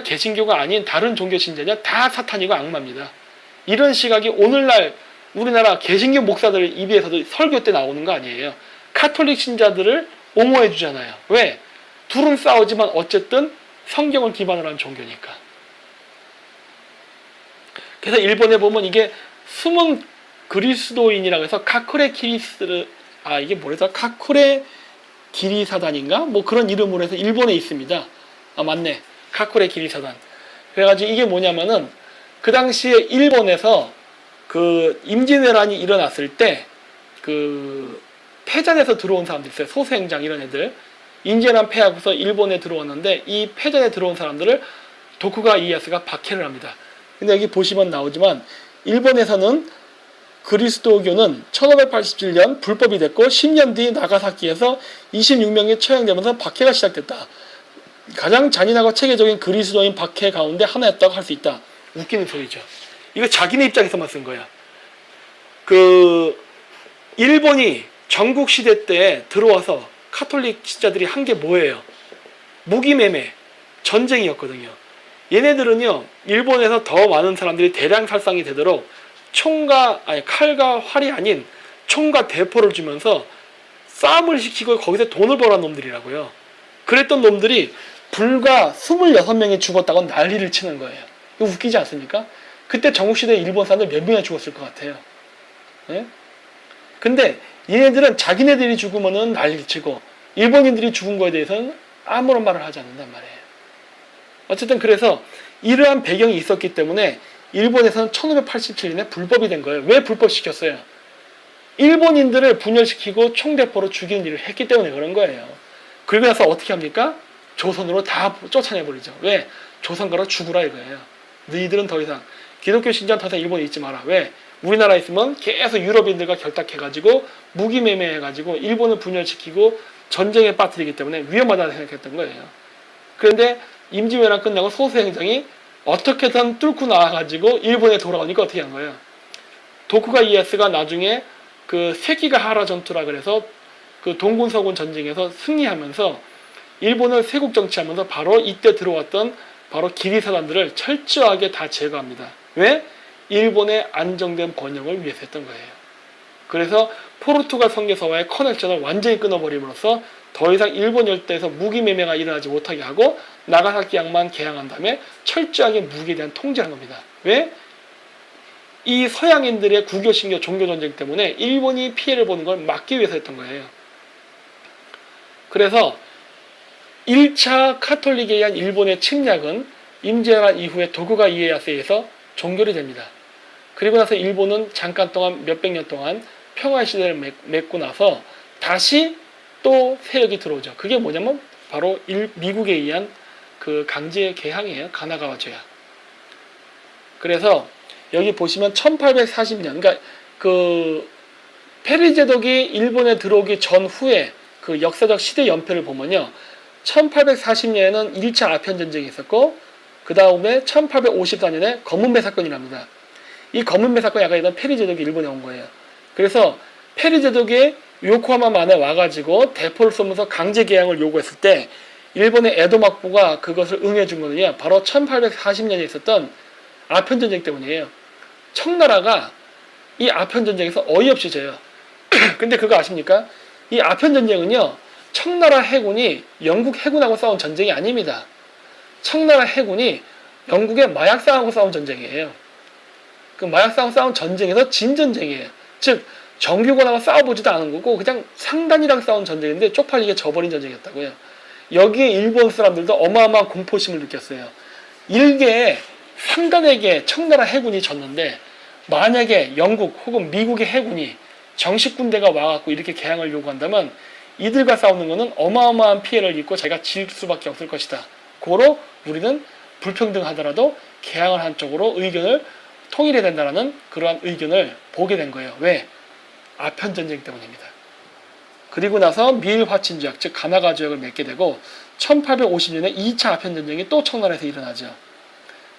개신교가 아닌 다른 종교 신자냐 다 사탄이고 악마입니다. 이런 시각이 오늘날 우리나라 개신교 목사들 입에서도 설교 때 나오는 거 아니에요. 카톨릭 신자들을 옹호해 주잖아요. 왜? 둘은 싸우지만 어쨌든 성경을 기반으로 한 종교니까. 그래서 일본에 보면 이게 숨은 그리스도인이라고 해서 카쿠레 키리스, 이게 뭐래서 카쿠레 기리사단인가? 뭐 그런 이름으로 해서 일본에 있습니다. 맞네. 카쿠레 기리사단. 그래가지고 이게 뭐냐면은 그 당시에 일본에서 그 임진왜란이 일어났을 때 그 패전에서 들어온 사람들 있어요. 소수행장 이런 애들. 임진왜란 패하고서 일본에 들어왔는데 이 패전에 들어온 사람들을 도쿠가 이에야스가 박해를 합니다. 근데 여기 보시면 나오지만 일본에서는 그리스도교는 1587년 불법이 됐고 10년 뒤 나가사키에서 26명이 처형되면서 박해가 시작됐다. 가장 잔인하고 체계적인 그리스도인 박해 가운데 하나였다고 할 수 있다. 웃기는 소리죠. 이거 자기네 입장에서만 쓴 거야. 그 일본이 전국시대 때 들어와서 카톨릭 신자들이 한 게 뭐예요? 무기매매, 전쟁이었거든요. 얘네들은요, 일본에서 더 많은 사람들이 대량 살상이 되도록 칼과 활이 아닌 총과 대포를 주면서 싸움을 시키고 거기서 돈을 벌어온 놈들이라고요. 그랬던 놈들이 불과 26명이 죽었다고 난리를 치는 거예요. 이거 웃기지 않습니까? 그때 전국시대에 일본 사람들 몇 명이나 죽었을 것 같아요. 네? 근데 얘네들은 자기네들이 죽으면은 난리를 치고 일본인들이 죽은 거에 대해서는 아무런 말을 하지 않는단 말이에요. 어쨌든 그래서 이러한 배경이 있었기 때문에 일본에서는 1587년에 불법이 된 거예요. 왜 불법시켰어요? 일본인들을 분열시키고 총대포로 죽이는 일을 했기 때문에 그런 거예요. 그러고 나서 어떻게 합니까? 조선으로 다 쫓아내버리죠. 왜? 조선 가라 죽으라 이거예요. 너희들은 더 이상 기독교 신자는 더 이상 일본에 있지 마라. 왜? 우리나라에 있으면 계속 유럽인들과 결탁해가지고 무기매매해가지고 일본을 분열시키고 전쟁에 빠뜨리기 때문에 위험하다고 생각했던 거예요. 그런데 임진왜란 끝나고 소수행정이 어떻게든 뚫고 나와가지고 일본에 돌아오니까 어떻게 한 거예요? 도쿠가 이에야스가 나중에 그 세기가하라 전투라 그래서 그 동군 서군 전쟁에서 승리하면서 일본을 세국 정치하면서 바로 이때 들어왔던 바로 기리사단들을 철저하게 다 제거합니다. 왜? 일본의 안정된 번영을 위해서 했던 거예요. 그래서 포르투갈 선교사와의 커넥션을 완전히 끊어버림으로써 더 이상 일본 열대에서 무기매매가 일어나지 못하게 하고 나가사키항만 개항한 다음에 철저하게 무기에 대한 통제한 겁니다. 왜? 이 서양인들의 구교신교 종교전쟁 때문에 일본이 피해를 보는 걸 막기 위해서 했던 거예요. 그래서 1차 카톨릭에 의한 일본의 침략은 임진왜란 이후에 도쿠가 이에야스에 의해서 종결이 됩니다. 그리고 나서 일본은 잠깐 동안 몇백 년 동안 평화의 시대를 맺고 나서 다시 또 세력이 들어오죠. 그게 뭐냐면 바로 미국에 의한 그 강제 개항이에요. 가나가와 조약. 그래서 여기 보시면 1840년, 그러니까 그 페리 제독이 일본에 들어오기 전후에 그 역사적 시대 연표를 보면요. 1840년에는 1차 아편 전쟁이 있었고 그 다음에 1854년에 검은배 사건이랍니다. 이 검은배 사건이 아까 얘기한 페리 제독이 일본에 온 거예요. 그래서 페리 제독이 요코하마만에 와가지고 대포를 쏘면서 강제 개항을 요구했을 때 일본의 에도 막부가 그것을 응해준 거는요. 바로 1840년에 있었던 아편 전쟁 때문이에요. 청나라가 이 아편 전쟁에서 어이없이 져요. 근데 그거 아십니까? 이 아편 전쟁은요. 청나라 해군이 영국 해군하고 싸운 전쟁이 아닙니다. 청나라 해군이 영국의 마약 상하고 싸운 전쟁이에요. 그 마약 상하고 싸운 전쟁에서 진 전쟁이에요. 즉 정규군하고 싸워보지도 않은 거고 그냥 상단이랑 싸운 전쟁인데 쪽팔리게 져버린 전쟁이었다고요. 여기에 일본 사람들도 어마어마한 공포심을 느꼈어요. 일개 상단에게 청나라 해군이 졌는데 만약에 영국 혹은 미국의 해군이 정식 군대가 와갖고 이렇게 개항을 요구한다면 이들과 싸우는 것은 어마어마한 피해를 입고 자기가 질 수밖에 없을 것이다. 고로 우리는 불평등하더라도 개항을 한 쪽으로 의견을 통일해야 된다는 그러한 의견을 보게 된 거예요. 왜? 아편 전쟁 때문입니다. 그리고 나서 미일 화친 조약, 즉 가나가 조약을 맺게 되고 1850년에 2차 아편 전쟁이 또 청나라에서 일어나죠.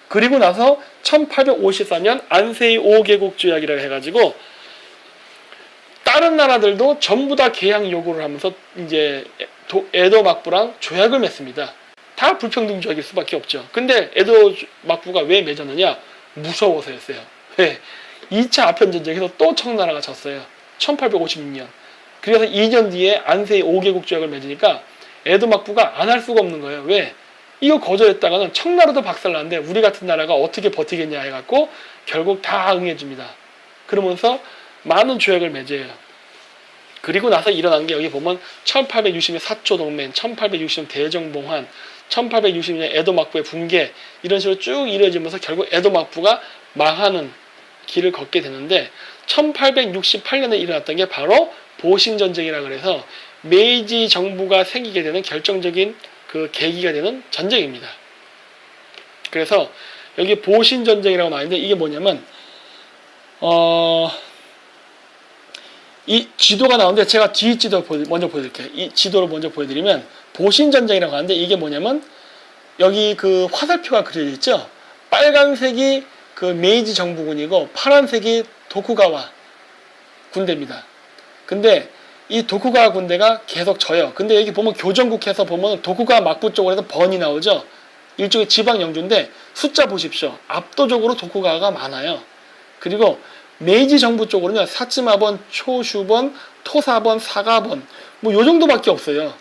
그리고 나서 1854년 안세이 5개국 조약이라고 해가지고 다른 나라들도 전부 다 개항 요구를 하면서 이제 에도 막부랑 조약을 맺습니다. 다 불평등주의일 수밖에 없죠. 근데 에도 막부가 왜 맺었느냐? 무서워서였어요. 왜? 2차 아편전쟁에서 또 청나라가 졌어요. 1856년. 그래서 2년 뒤에 안세이 5개국 조약을 맺으니까 에도 막부가 안 할 수가 없는 거예요. 왜? 이거 거절했다가는 청나라도 박살나는데 우리 같은 나라가 어떻게 버티겠냐 해갖고 결국 다 응해줍니다. 그러면서 많은 조약을 맺어요. 그리고 나서 일어난 게 여기 보면 1860년 사초 동맹, 1860년 대정봉환, 1860년 에도 막부의 붕괴 이런 식으로 쭉 이루어지면서 결국 에도 막부가 망하는 길을 걷게 되는데 1868년에 일어났던 게 바로 보신전쟁이라 그래서 메이지 정부가 생기게 되는 결정적인 그 계기가 되는 전쟁입니다. 그래서 여기 보신전쟁이라고 나와있는데 이게 뭐냐면 이 지도가 나오는데 제가 뒤 지도 먼저 보여드릴게요. 이 지도를 먼저 보여드리면 보신전쟁이라고 하는데 이게 뭐냐면 여기 그 화살표가 그려져 있죠. 빨간색이 그 메이지 정부군이고 파란색이 도쿠가와 군대입니다. 근데 이 도쿠가와 군대가 계속 져요. 근데 여기 보면 교정국해서 보면 도쿠가와 막부 쪽으로 해서 번이 나오죠. 일종의 지방 영주인데 숫자 보십시오. 압도적으로 도쿠가와가 많아요. 그리고 메이지 정부 쪽으로는 사츠마번, 초슈번, 토사번, 사가번 뭐 요 정도밖에 없어요.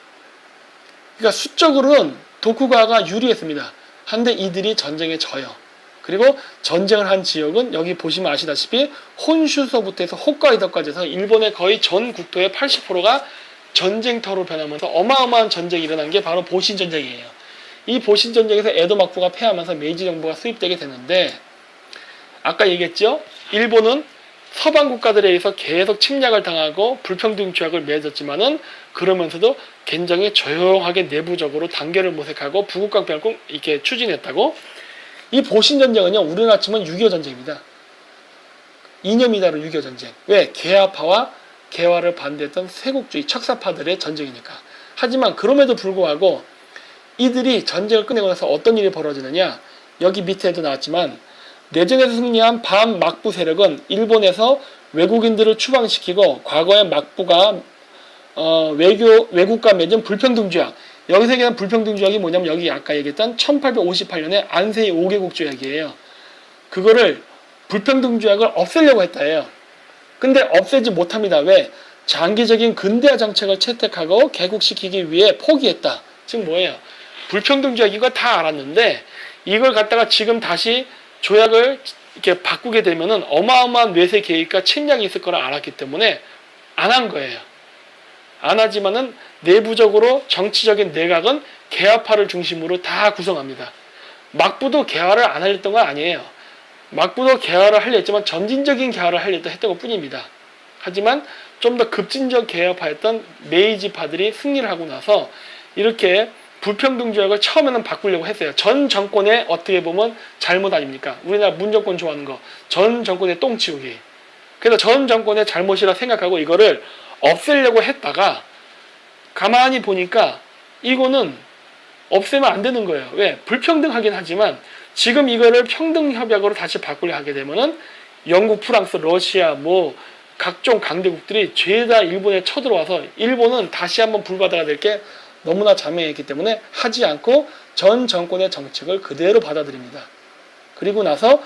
그러니까 수적으로는 도쿠가와가 유리했습니다. 한데 이들이 전쟁에 져요. 그리고 전쟁을 한 지역은 여기 보시면 아시다시피 혼슈서부터 해서 홋카이도까지 해서 일본의 거의 전 국토의 80%가 전쟁터로 변하면서 어마어마한 전쟁이 일어난 게 바로 보신전쟁이에요. 이 보신전쟁에서 에도 막부가 패하면서 메이지 정부가 수립되게 되는데 아까 얘기했죠? 일본은 서방 국가들에 의해서 계속 침략을 당하고 불평등 조약을 맺었지만은 그러면서도 굉장히 조용하게 내부적으로 단결을 모색하고 부국강변을 꼭 이렇게 추진했다고. 이 보신전쟁은요, 우리나라 치면 6.25 전쟁입니다. 이념이 다른 6.25 전쟁. 왜? 개화파와 개화를 반대했던 세국주의 척사파들의 전쟁이니까. 하지만 그럼에도 불구하고 이들이 전쟁을 끝내고 나서 어떤 일이 벌어지느냐? 여기 밑에도 나왔지만 내전에서 승리한 반막부 세력은 일본에서 외국인들을 추방시키고 과거의 막부가 외국과 맺은 불평등조약, 여기서 얘기하는 불평등조약이 뭐냐면 여기 아까 얘기했던 1858년에 안세이 5개국 조약이에요. 그거를 불평등조약을 없애려고 했다예요. 근데 없애지 못합니다. 왜? 장기적인 근대화 정책을 채택하고 개국시키기 위해 포기했다. 즉 뭐예요? 불평등조약인 거 다 알았는데 이걸 갖다가 지금 다시 조약을 이렇게 바꾸게 되면은 어마어마한 외세 계획과 침략이 있을 거라 알았기 때문에 안 한 거예요. 안 하지만은 내부적으로 정치적인 내각은 개화파를 중심으로 다 구성합니다. 막부도 개화를 안 하려던 건 아니에요. 막부도 개화를 하려 했지만 점진적인 개화를 하려 했던 것 뿐입니다. 하지만 좀 더 급진적 개화파였던 메이지파들이 승리를 하고 나서 이렇게 불평등조약을 처음에는 바꾸려고 했어요. 전 정권의 어떻게 보면 잘못 아닙니까? 우리나라 문정권 좋아하는 거. 전 정권의 똥치우기. 그래서 전 정권의 잘못이라 생각하고 이거를 없애려고 했다가 가만히 보니까 이거는 없애면 안 되는 거예요. 왜? 불평등하긴 하지만 지금 이거를 평등협약으로 다시 바꾸려 하게 되면은 영국, 프랑스, 러시아 뭐 각종 강대국들이 죄다 일본에 쳐들어와서 일본은 다시 한번 불받아야 될 게 너무나 자명했기 때문에 하지 않고 전 정권의 정책을 그대로 받아들입니다. 그리고 나서